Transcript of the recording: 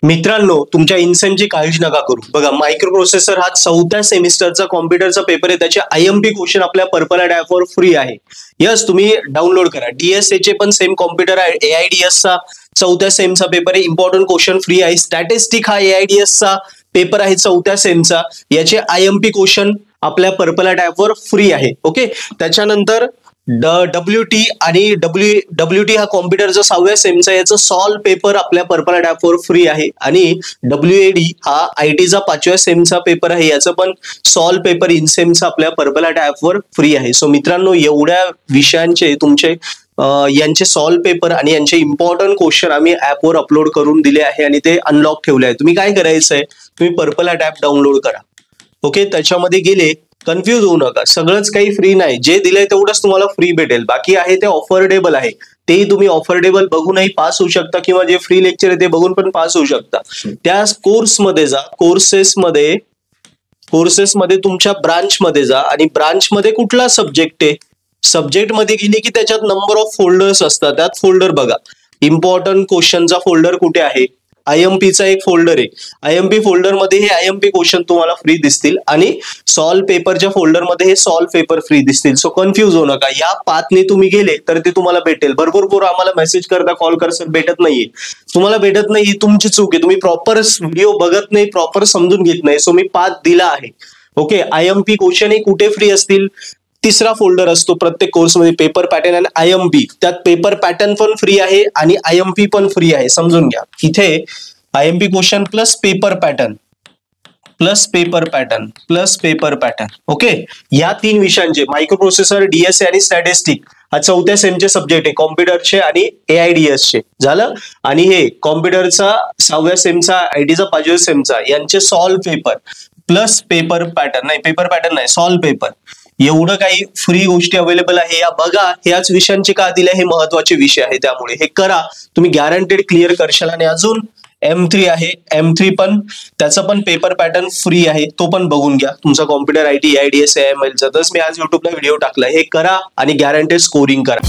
मित्रांनो, तुमच्या इन्सेमची काळजी नका करू. बघा, मायक्रो प्रोसेसर हा 4थ्या सेमिस्टरचा कॉम्प्युटरचा पेपर आहे. त्याचे IMP क्वेश्चन आपल्या पर्पल ॲपवर फ्री आहे. यस, तुम्ही डाउनलोड करा. DSA चे पण सेम कॉम्प्युटर आहे. AIDS चा 4थ्या सेमचा पेपर आहे. इम्पॉर्टंट क्वेश्चन फ्री आहे. स्टॅटिस्टिक हा AIDS चा पेपर आहे 4थ्या सेमचा. याचे IMP क्वेश्चन आपल्या पर्पल ॲपवर फ्री आहे. ओके, त्याच्यानंतर WT आणि WT हा कॉम्प्युटरचा 6व्या सेमचा, याचं सॉल्व पेपर आपल्या पर्पल ॲपवर फ्री आहे. आणि WAD हा ITचा 5व्या सेमचा पेपर आहे. याचं पण सॉल्व पेपर इनसेमचा आपल्या पर्पल ॲपवर फ्री आहे. सो मित्रांनो, एवढ्या विषयांचे तुमचे यांचे सॉल्व पेपर आणि यांचे इम्पॉर्टंट क्वेश्चन आम्ही ॲपवर अपलोड करून दिले आहे आणि ते अनलॉक ठेवले आहे. तुम्ही काय करायचं आहे, तुम्ही पर्पल ॲप डाउनलोड करा. ओके, त्याच्यामध्ये गेले, कन्फ्यूज होऊ नका. सगळंच काही फ्री नाही. जे दिलंय तेवढंच तुम्हाला फ्री भेटेल. बाकी आहे ते ऑफर्डेबल आहे. तेही तुम्ही ऑफर्डेबल बघूनही पास होऊ शकता किंवा जे फ्री लेक्चर आहे ते बघून पण पास होऊ शकता. त्या कोर्समध्ये जा. कोर्सेसमध्ये तुमच्या ब्रांचमध्ये जा आणि ब्रांचमध्ये कुठला सब्जेक्ट आहे, सब्जेक्टमध्ये गेली की त्याच्यात नंबर ऑफ फोल्डर्स असतात. त्यात फोल्डर बघा. इम्पॉर्टंट क्वेश्चनचा फोल्डर कुठे आहे, IMP चा एक फोल्डर आहे. IMP फोल्डर मध्ये हे IMP क्वेश्चन तुम्हाला फ्री दिसतील आणि सॉल्व पेपरच्या फोल्डर मध्ये हे सॉल्व पेपर फ्री दिसतील. सो कन्फ्यूज होऊ नका. या पाथने तुम्ही गेले तर ते तुम्हाला भेटेल. भरपूर पोरं आम्हाला मेसेज करता, कॉल कर, सर भेटत नाहीये. तुम्हाला भेटत नाही, ही तुमची चूक आहे. तुम्ही प्रॉपर व्हिडिओ बघत नाही, प्रॉपर समजून घेत नाही. सो मी पाथ दिला आहे. ओके, IMP क्वेश्चन हे कुठे फ्री असतील, तिसरा फोल्डर असतो प्रत्येक कोर्समध्ये, पेपर पॅटर्न आणि IMP. त्यात पेपर पॅटर्न पण फ्री आहे आणि IMP पण फ्री आहे. समजून घ्या. इथे IMP question plus paper pattern plus paper pattern. Okay, या 3 विषयांचे मायक्रो प्रोसेसर, DSA आणि स्टॅटिस्टिक हा 4थ्या सेमचे सब्जेक्ट आहे, कॉम्प्युटरचे आणि AIDS चे. झालं. आणि हे कॉम्प्युटरचा 6व्या सेमचा, ITचा 5व्या सेमचा, यांचे solve paper plus paper pattern नाही, सॉल्व पेपर. एवढं काही फ्री गोष्टी अवेलेबल आहे. या बघा, ह्याच विषयांचे का दिले, हे महत्वाचे विषय आहे. त्यामुळे हे करा, तुम्ही गॅरंटेड क्लिअर करशाल. आणि अजून M3 आहे. M3 पण, त्याचा पण पेपर पॅटर्न फ्री आहे. तो पण बघून घ्या. तुमचा कॉम्प्युटर IT, AIDS, AML चा. तसं मी आज युट्यूबला व्हिडिओ टाकला. हे करा आणि गॅरंटेड स्कोरिंग करा.